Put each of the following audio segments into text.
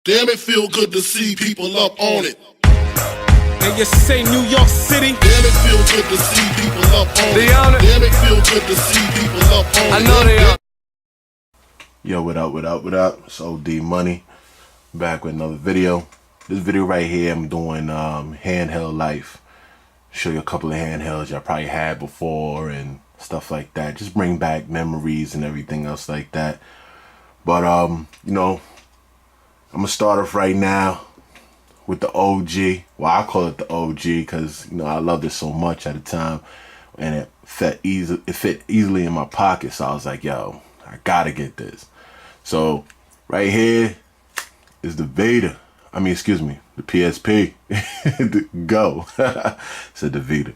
Damn, it feel good to see people up on it. And you say New York City? Damn, it feel good to see people up on They it. on it? Damn, it feel good to see people up on it. I know they are. Yo, what up, what up, what up? It's OD Money, back with another video. This video right here, I'm doing handheld life. Show you a couple of handhelds y'all probably had before and stuff like that. Just bring back memories and everything else like that. But you know, I'm gonna start off right now with the OG. Well, I call it the OG because, you know, I loved it so much at the time, and it fit easily in my pocket. So I was like, yo, I gotta get this. So right here is the Vita. I mean, excuse me, the PSP. The Go. Said the Vita.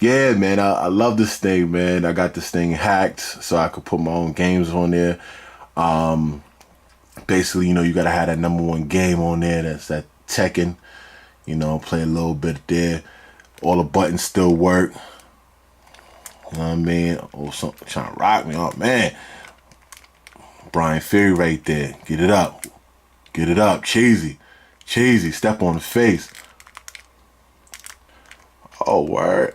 Yeah, man, I love this thing, man. I got this thing hacked so I could put my own games on there. Basically, you know, you gotta have that #1 game on there. That's that Tekken. You know, play a little bit there. All the buttons still work. You know what I mean? Oh, something trying to rock me. Oh man, Brian Ferry right there. Get it up, get it up. Cheesy, cheesy. Step on the face. Oh, word,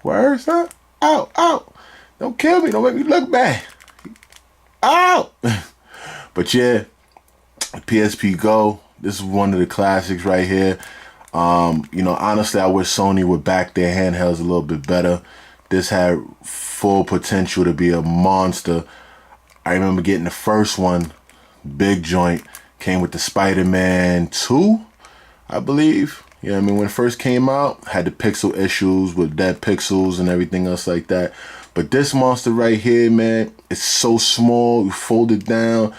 word, son. Out, out. Don't kill me. Don't make me look bad. Out. But yeah, PSP Go, this is one of the classics right here. You know, honestly, I wish Sony would back their handhelds a little bit better. This had full potential to be a monster. I remember getting the first one, big joint, came with the Spider-Man 2, I believe. You know what I mean? When it first came out, had the pixel issues with dead pixels and everything else like that. But this monster right here, man, it's so small, you fold it down,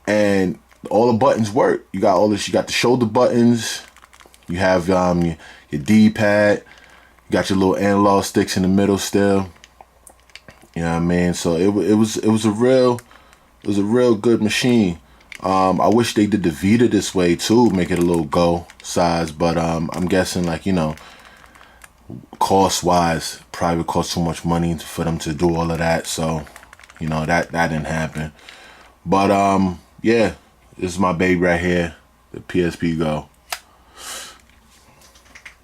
and all the buttons work. You got all this. You got the shoulder buttons. You have your D-pad. You got your little analog sticks in the middle still. You know what I mean? So it was a real good machine. I wish they did the Vita this way too, make it a little Go size. But I'm guessing, like, you know, cost wise, probably cost too much money for them to do all of that. So, you know, that didn't happen. But yeah, this is my baby right here, the PSP Go.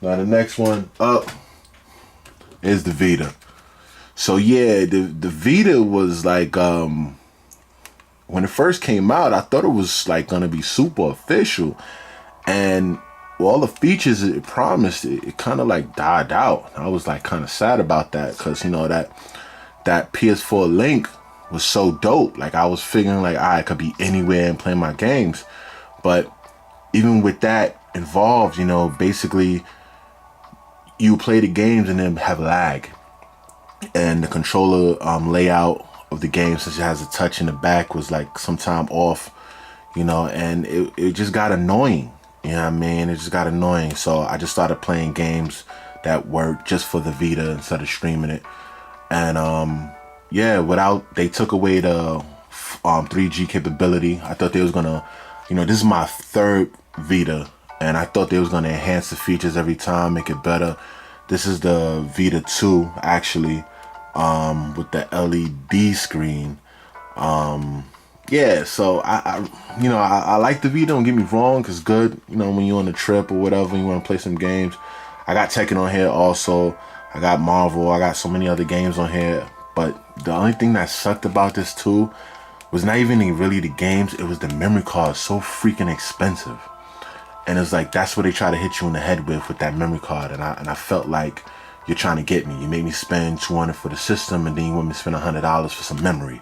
Now the next one up is the Vita. So yeah, the Vita was like, when it first came out, I thought it was like gonna be super official, and all the features it promised, it kind of like died out. I was like kind of sad about that, because, you know, that PS4 Link was so dope. Like, I was figuring like, I could be anywhere and play my games. But even with that involved, you know, basically you play the games and then have lag, and the controller layout of the game, since it has a touch in the back, was like sometime off, you know, and it just got annoying. You know what I mean? It just got annoying. So I just started playing games that worked just for the Vita instead of streaming it. And yeah, they took away the 3G capability. I thought they was gonna, you know, this is my third Vita, and I thought they was gonna enhance the features every time, make it better. This is the Vita 2 actually, with the LED screen. Yeah, so I like the Vita, don't get me wrong, it's good, you know, when you're on a trip or whatever, you want to play some games. I got Tekken on here also. I got Marvel. I got so many other games on here. But the only thing that sucked about this too was not even really the games. It was the memory card. So freaking expensive. And it's like, that's what they try to hit you in the head with that memory card. And I felt like you're trying to get me. You made me spend $200 for the system, and then you want me to spend $100 for some memory.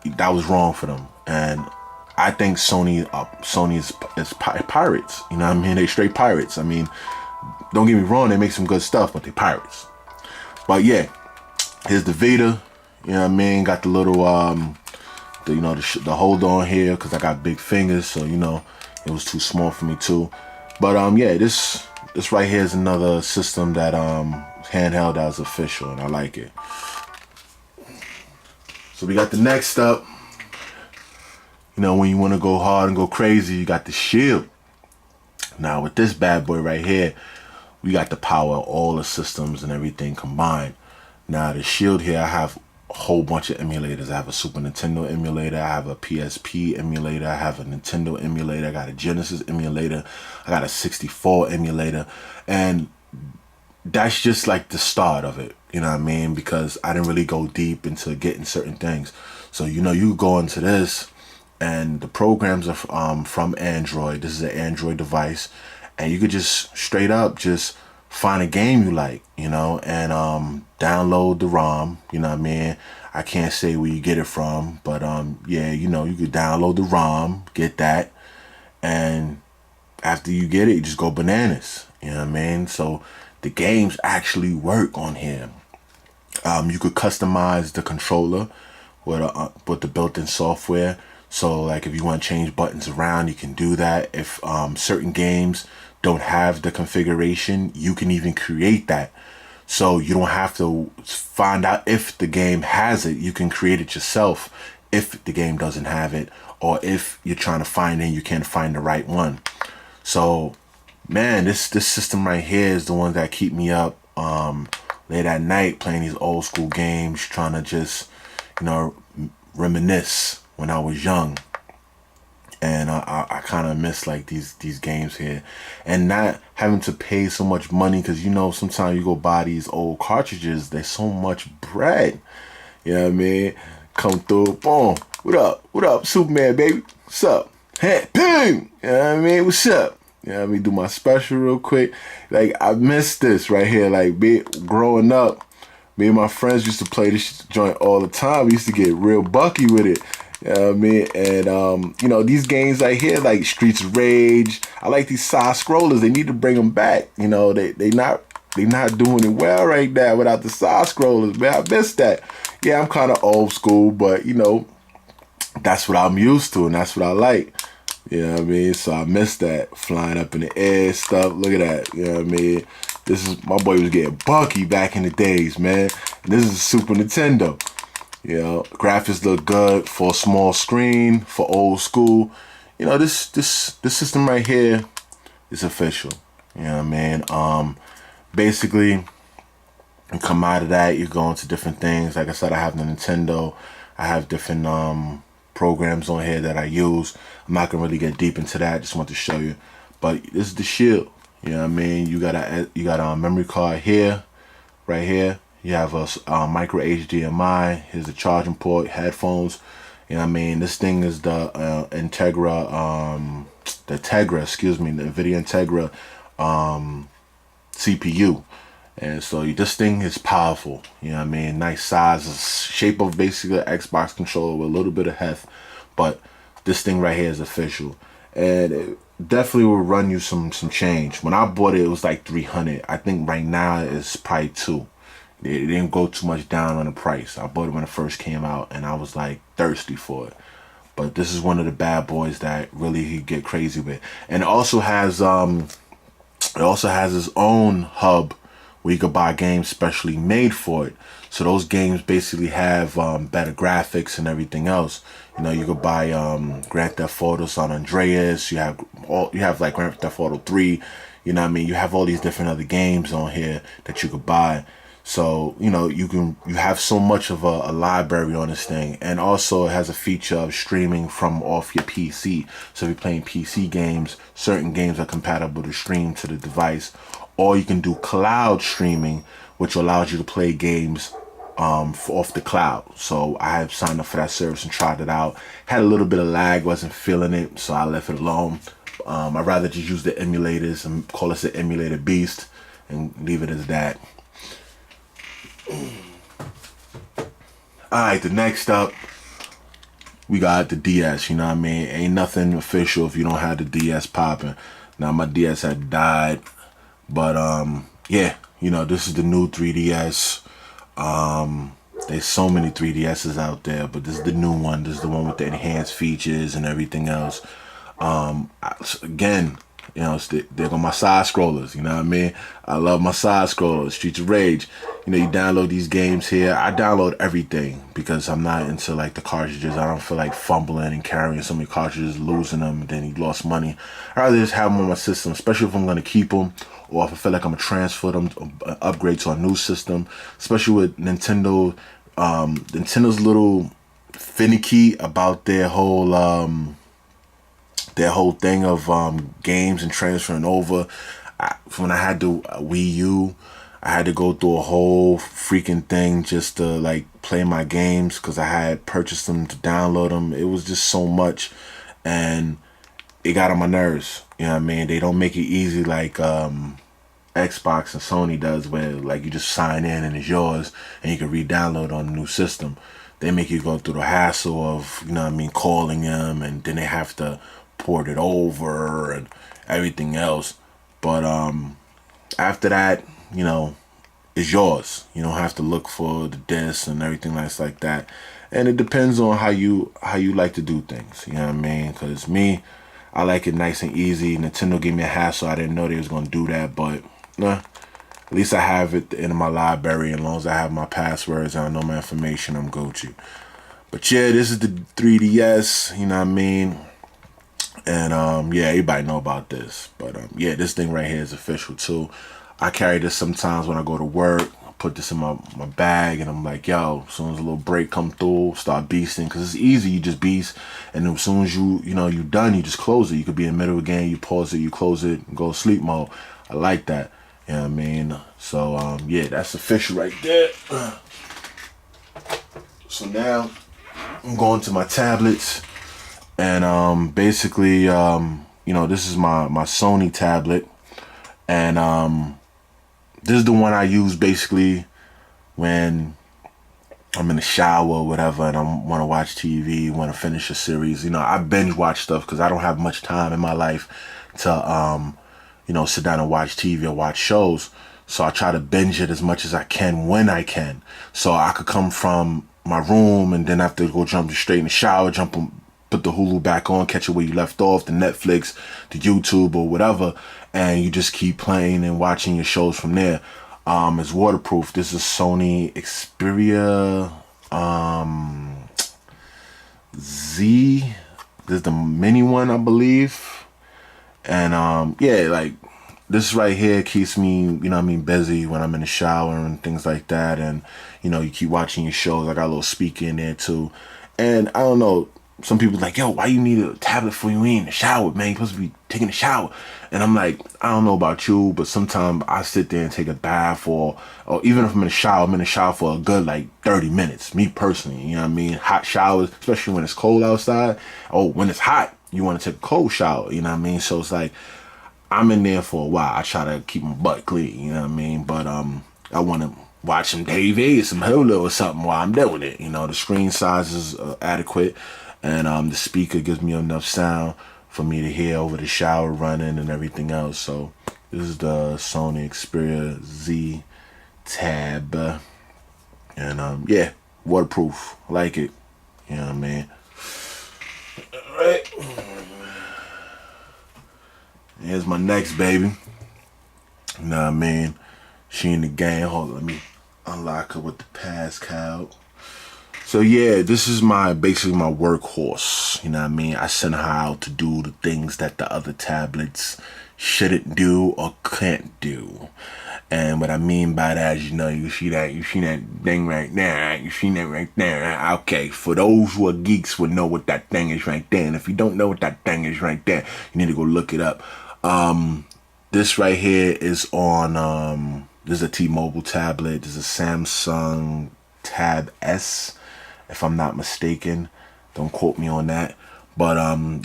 That was wrong for them. And I think Sony is pirates. You know what I mean? They straight pirates. I mean, don't get me wrong, they make some good stuff, but they pirates. But yeah, here's the Vita. You know what I mean? Got the little the hold on here, because I got big fingers, so, you know, it was too small for me too. But yeah, this right here is another system that handheld that is official, and I like it. So we got the next up. You know, when you want to go hard and go crazy, you got the Shield. Now with this bad boy right here, we got the power of all the systems and everything combined. Now the Shield here, I have a whole bunch of emulators. I have a Super Nintendo emulator, I have a PSP emulator, I have a Nintendo emulator, I got a Genesis emulator, I got a 64 emulator, and that's just like the start of it, you know what I mean? Because I didn't really go deep into getting certain things. So, you know, you go into this, and the programs are from Android. This is an Android device, and you could just straight up just find a game you like, you know, and download the ROM, you know what I mean? I can't say where you get it from, but yeah, you know, you could download the ROM, get that, and after you get it, you just go bananas, you know what I mean? So the games actually work on here. You could customize the controller with the built-in software. So like if you want to change buttons around, you can do that. If certain games don't have the configuration, you can even create that. So you don't have to find out if the game has it. You can create it yourself if the game doesn't have it, or if you're trying to find it and you can't find the right one. So man, this system right here is the one that keep me up late at night playing these old school games, trying to just, you know, reminisce when I was young. And I kind of miss like these games here, and not having to pay so much money, because you know sometimes you go buy these old cartridges, there's so much bread, you know what I mean? Come through, boom, what up, Superman baby, what's up, hey, ping, you know what I mean, what's up, you know what I mean? Do my special real quick. Like I miss this right here. Like growing up, me and my friends used to play this joint all the time. We used to get real bucky with it. You know what I mean? And, you know, these games right here, like Streets of Rage, I like these side scrollers. They need to bring them back. You know, they not doing it well right now without the side scrollers, man. I miss that. Yeah, I'm kind of old school, but, you know, that's what I'm used to, and that's what I like. You know what I mean? So I miss that. Flying up in the air stuff. Look at that. You know what I mean? This is, my boy was getting bucky back in the days, man. And this is a Super Nintendo. You know, graphics look good for a small screen, for old school. You know, this system right here is official. You know what I mean? Basically, you come out of that, you go into different things. Like I said, I have the Nintendo. I have different programs on here that I use. I'm not gonna really get deep into that. I just want to show you. But this is the shield. You know what I mean? You got a memory card here, right here. You have a micro HDMI. Here's the charging port, headphones. You know what I mean? This thing is the Tegra, the NVIDIA Tegra CPU. And so this thing is powerful. You know what I mean? Nice size, shape of basically an Xbox controller with a little bit of heft. But this thing right here is official. And it definitely will run you some change. When I bought it, it was like $300. I think right now it's probably $200. It didn't go too much down on the price. I bought it when it first came out, and I was like thirsty for it. But this is one of the bad boys that really he get crazy with. And it also has its own hub where you could buy games specially made for it. So those games basically have better graphics and everything else. You know, you could buy Grand Theft Auto San Andreas. You have like Grand Theft Auto 3. You know what I mean? You have all these different other games on here that you could buy. So, you know, you have so much of a library on this thing. And also it has a feature of streaming from off your PC. So if you're playing PC games, certain games are compatible to stream to the device. Or you can do cloud streaming, which allows you to play games off the cloud. So I have signed up for that service and tried it out. Had a little bit of lag, wasn't feeling it, so I left it alone. I'd rather just use the emulators and call this the emulator beast and leave it as that. Alright, the next up, we got the DS. You know what I mean? Ain't nothing official if you don't have the DS popping. Now my DS had died, but yeah, you know, this is the new 3DS. There's so many 3DSs out there, but this is the new one. This is the one with the enhanced features and everything else. Again, you know, they're on my side scrollers. You know what I mean? I love my side scrollers. Streets of Rage. You know, you download these games here. I download everything because I'm not into like the cartridges. I don't feel like fumbling and carrying so many cartridges, losing them, and then you lost money. I'd rather just have them on my system, especially if I'm going to keep them, or if I feel like I'm going to transfer them, upgrade to a new system. Especially with Nintendo Nintendo's a little finicky about their whole thing of games and transferring over. When I had the Wii U, I had to go through a whole freaking thing just to like play my games because I had purchased them to download them. It was just so much, and it got on my nerves. You know what I mean? They don't make it easy like Xbox and Sony does, where like you just sign in and it's yours and you can re-download on the new system. They make you go through the hassle of, you know what I mean, calling them, and then they have to port it over and everything else. But after that, you know, it's yours. You don't have to look for the discs and everything else like that. And it depends on how you like to do things. You know what I mean? Because me, I like it nice and easy. Nintendo gave me a hassle. I didn't know they was gonna do that, but nah. At least I have it in my library. As long as I have my passwords and I know my information, I'm Gucci. But yeah, this is the 3DS. You know what I mean? And yeah, everybody know about this. But yeah, this thing right here is official too. I carry this sometimes when I go to work. I put this in my bag and I'm like, yo, as soon as a little break come through, start beasting. Because it's easy, you just beast. And as soon as you know, you're done, you just close it. You could be in the middle of a game, you pause it, you close it, and go to sleep mode. I like that. You know what I mean? So yeah, that's official right there. So now I'm going to my tablets. And basically, you know, this is my Sony tablet, and this is the one I use basically when I'm in the shower or whatever, and I want to watch TV, want to finish a series. You know, I binge watch stuff because I don't have much time in my life to, you know, sit down and watch TV or watch shows. So I try to binge it as much as I can when I can. So I could come from my room and then have to go jump straight in the shower, put the Hulu back on, catch it where you left off, the Netflix, the YouTube or whatever, and you just keep playing and watching your shows from there. It's waterproof. This is Sony Xperia Z. This is the mini one, I believe. And yeah, like this right here keeps me, you know what I mean, busy when I'm in the shower and things like that. And, you know, you keep watching your shows. I got a little speaker in there too. And I don't know, some people like, yo, why you need a tablet for you in the shower, man? You're supposed to be taking a shower. And I'm like, I don't know about you, but sometimes I sit there and take a bath or even if I'm in the shower for a good like 30 minutes, me personally, you know what I mean? Hot showers, especially when it's cold outside. Or when it's hot, you want to take a cold shower, you know what I mean? So it's like, I'm in there for a while. I try to keep my butt clean, you know what I mean? But I want to watch some TV, some Hulu or something while I'm doing it. You know, the screen size is adequate, and the speaker gives me enough sound for me to hear over the shower running and everything else. So this is the Sony Xperia Z Tab, and yeah, waterproof. I like it. You know what I mean? All right. Here's my next baby. You know what I mean? She in the game. Hold on, let me unlock her with the passcode. So yeah, this is basically my workhorse. You know what I mean? I send her out to do the things that the other tablets shouldn't do or can't do. And what I mean by that is, you know, you see that thing right there, right? You see that right there, right? Okay, for those who are geeks would know what that thing is right there. And if you don't know what that thing is right there, you need to go look it up. This right here is on, this is a T-Mobile tablet. This is a Samsung Tab S, if I'm not mistaken. Don't quote me on that. But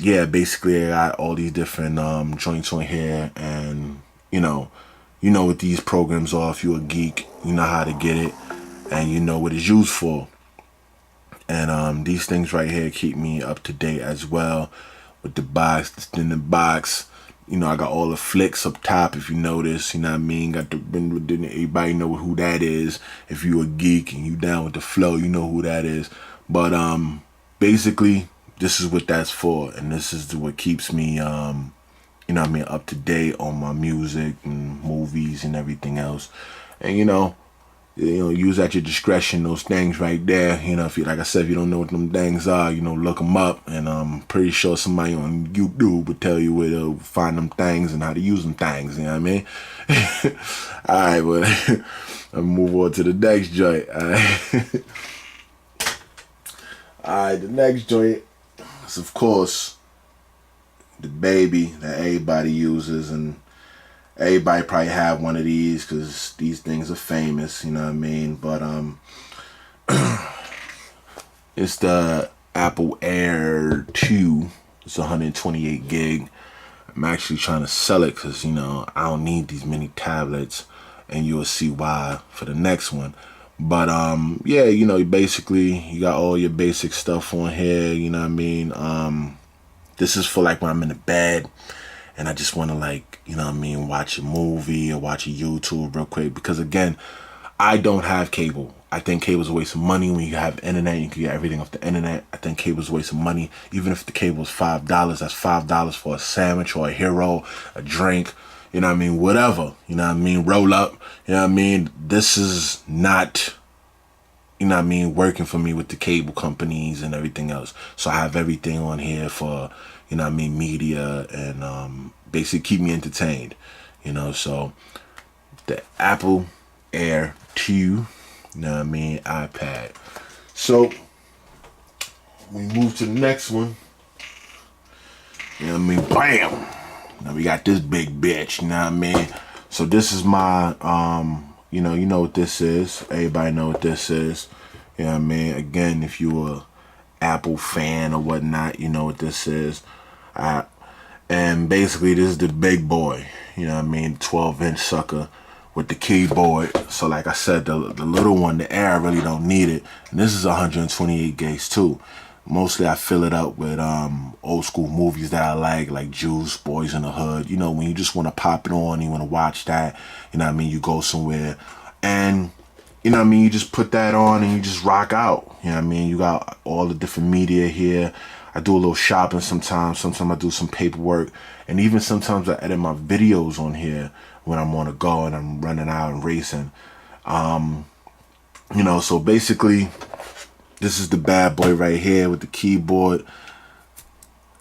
yeah, basically I got all these different joints on here, and you know what these programs are. If you're a geek, you know how to get it, and you know what it's used for. And these things right here keep me up to date as well with the box. In the box, you know, I got all the flicks up top, if you notice, you know what I mean? Got everybody know who that is. If you a geek and you down with the flow, you know who that is. But basically, this is what that's for, and this is what keeps me, you know what I mean, up to date on my music and movies and everything else. And you know, use at your discretion those things right there. You know, if you, like I said, if you don't know what them things are, you know, look them up. And I'm pretty sure somebody on YouTube would tell you where to find them things and how to use them things. You know what I mean? All right, but I'll move on to the next joint. All right. Alright, the next joint is, of course, the baby that everybody uses, and everybody probably have one of these because these things are famous, you know what I mean? But it's the Apple Air 2. It's 128 gig. I'm actually trying to sell it because, you know, I don't need these many tablets, and you'll see why for the next one. But yeah, you know, basically you got all your basic stuff on here, you know what I mean? This is for like when I'm in the bed and I just want to, like, you know what I mean, watch a movie or watch a YouTube real quick, because again, I don't have cable. I think cable's a waste of money. When you have internet, you can get everything off the internet. I think cable's a waste of money. Even if the cable's $5, that's $5 for a sandwich or a hero, a drink, you know what I mean, whatever, you know what I mean, roll up, you know what I mean. This is not, you know what I mean, working for me with the cable companies and everything else. So I have everything on here for, you know what I mean, media, and basically keep me entertained, you know. So the Apple Air 2, you know what I mean, iPad. So we move to the next one, you know what I mean, bam. Now we got this big bitch, you know what I mean. So this is my you know what this is. Everybody know what this is. You know what I mean? Again, if you a Apple fan or whatnot, you know what this is. And basically this is the big boy, you know what I mean, 12-inch sucker with the keyboard. So like I said, the little one, the Air, I really don't need it. And this is 128 gigs too. Mostly I fill it up with old school movies that I like Juice, Boys in the Hood. You know, when you just want to pop it on, you want to watch that, you know what I mean, you go somewhere and, you know what I mean, you just put that on and you just rock out. You know what I mean? You got all the different media here. I do a little shopping sometimes. Sometimes I do some paperwork. And even sometimes I edit my videos on here when I'm on a go and I'm running out and racing. You know, so basically, this is the bad boy right here with the keyboard.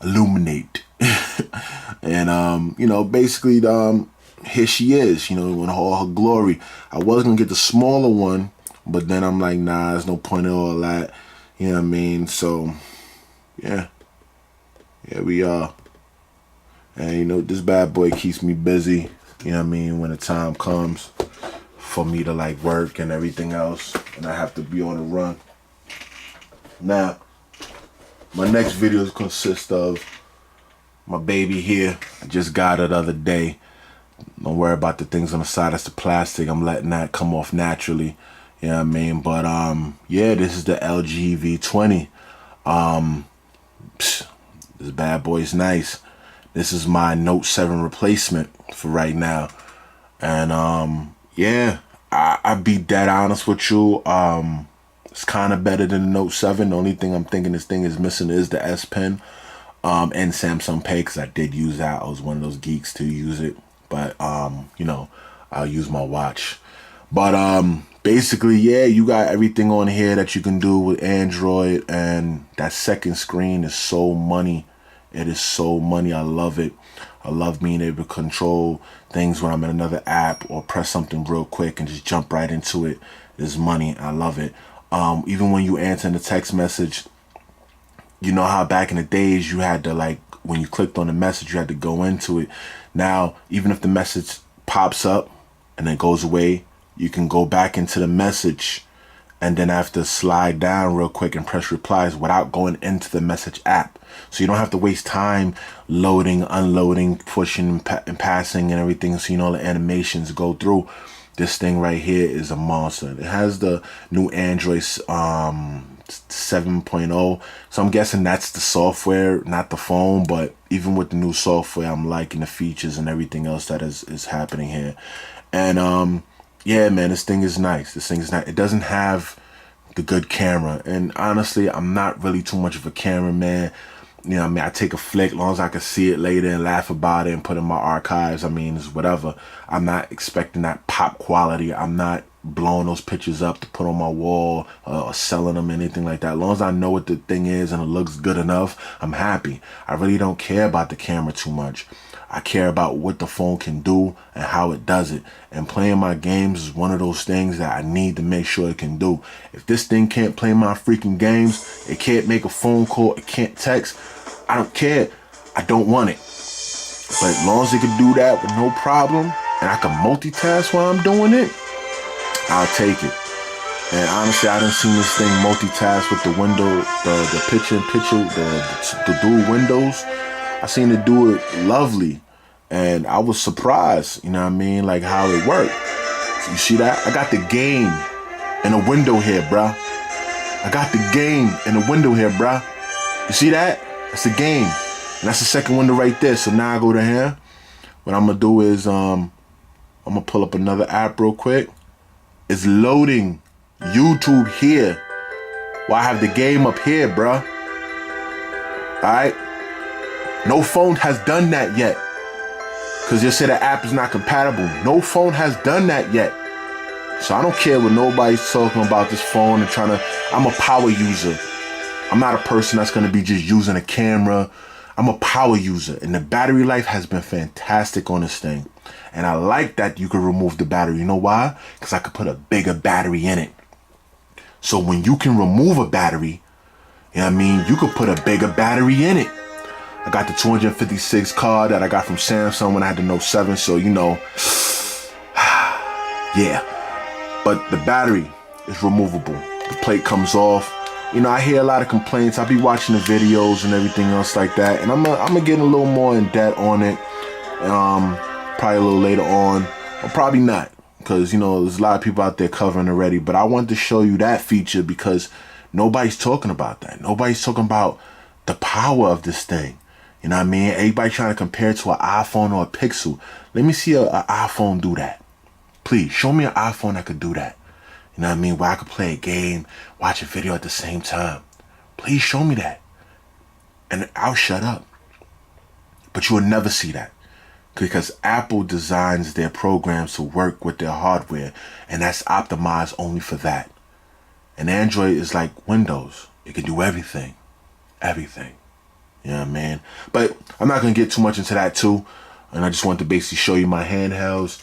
Illuminate. And, you know, basically, here she is, you know, in all her glory. I was going to get the smaller one, but then I'm like, nah, there's no point in all that. You know what I mean? So, yeah. Here we are. And, you know, this bad boy keeps me busy, you know what I mean, when the time comes for me to, like, work and everything else. And I have to be on the run. Now, my next videos consist of my baby here. I just got it the other day. Don't worry about the things on the side. That's the plastic. I'm letting that come off naturally. You know what I mean? But yeah, this is the LG V20. This bad boy is nice. This is my Note 7 replacement for right now. And yeah, I be dead honest with you. It's kind of better than the Note 7. The only thing I'm thinking this thing is missing is the S Pen and Samsung Pay, because I did use that. I was one of those geeks to use it. But, you know, I'll use my watch. But basically, yeah, you got everything on here that you can do with Android. And that second screen is so money. It is so money. I love it. I love being able to control things when I'm in another app or press something real quick and just jump right into it. It's money. I love it. Even when you answer the text message, you know how back in the days you had to, like, when you clicked on the message, you had to go into it. Now, even if the message pops up and then goes away, you can go back into the message and then have to slide down real quick and press replies without going into the message app. So you don't have to waste time loading, unloading, pushing, and passing and everything. So you know the animations go through. This thing right here is a monster. It has the new Android 7.0. So I'm guessing that's the software, not the phone. But even with the new software, I'm liking the features and everything else that is happening here. And yeah, man, this thing is nice. This thing is nice. It doesn't have the good camera. And honestly, I'm not really too much of a cameraman. You know what I mean? I take a flick, as long as I can see it later and laugh about it and put in my archives. I mean, it's whatever. I'm not expecting that pop quality. I'm not blowing those pictures up to put on my wall or selling them, anything like that. As long as I know what the thing is and it looks good enough, I'm happy. I really don't care about the camera too much. I care about what the phone can do and how it does it. And playing my games is one of those things that I need to make sure it can do. If this thing can't play my freaking games, it can't make a phone call, it can't text, I don't care. I don't want it. But as long as it can do that with no problem, and I can multitask while I'm doing it, I'll take it. And honestly, I done seen this thing multitask with the window, the picture, the dual windows. I seen it do it lovely. And I was surprised, you know what I mean, like how it worked. So you see that? I got the game in a window here, bruh. I got the game in a window here, bruh. You see that? That's the game. And that's the second window right there. So now I go to here. What I'm gonna do is I'm gonna pull up another app real quick. It's loading YouTube here. Well, I have the game up here, bruh. Alright? No phone has done that yet. Because you say the app is not compatible. No phone has done that yet. So I don't care what nobody's talking about this phone and trying to... I'm a power user. I'm not a person that's going to be just using a camera. I'm a power user. And the battery life has been fantastic on this thing. And I like that you can remove the battery. You know why? Because I could put a bigger battery in it. So when you can remove a battery, you know what I mean? You could put a bigger battery in it. I got the 256 card that I got from Samsung when I had the Note 7. So, you know, yeah. But the battery is removable. The plate comes off. You know, I hear a lot of complaints. I'll be watching the videos and everything else like that. And I'm gonna get a little more in depth on it. Probably a little later on. Or probably not. Because, you know, there's a lot of people out there covering already. But I wanted to show you that feature because nobody's talking about that. Nobody's talking about the power of this thing. You know what I mean? Everybody trying to compare it to an iPhone or a Pixel. Let me see an iPhone do that. Please, show me an iPhone that could do that. You know what I mean? Where I could play a game, watch a video at the same time. Please show me that. And I'll shut up. But you will never see that. Because Apple designs their programs to work with their hardware. And that's optimized only for that. And Android is like Windows. It can do everything. Everything. You know what I mean? But I'm not going to get too much into that too. And I just want to basically show you my handhelds.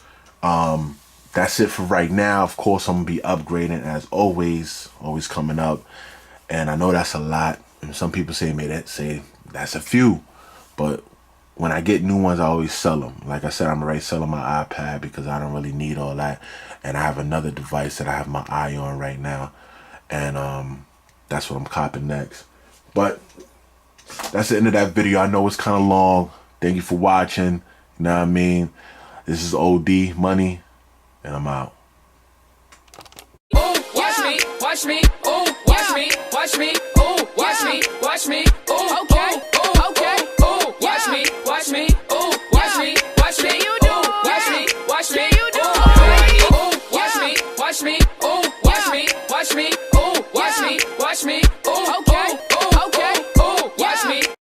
That's it for right now. Of course, I'm going to be upgrading as always. Always coming up. And I know that's a lot. And some people say that's a few. But when I get new ones, I always sell them. Like I said, I'm already selling my iPad because I don't really need all that. And I have another device that I have my eye on right now. And that's what I'm copping next. But that's the end of that video. I know it's kind of long. Thank you for watching. You know what I mean? This is OD Money, and I'm out. Ooh, watch me, watch me. Ooh, watch me, watch me. Ooh, watch me, watch me. Ooh, okay, ooh, okay. Ooh, watch me, watch me. Ooh, watch me, watch me. You do, watch me, watch me. You do, ooh, watch me, watch me. Ooh, watch me, watch me. Ooh, watch me, watch me. Ooh, okay.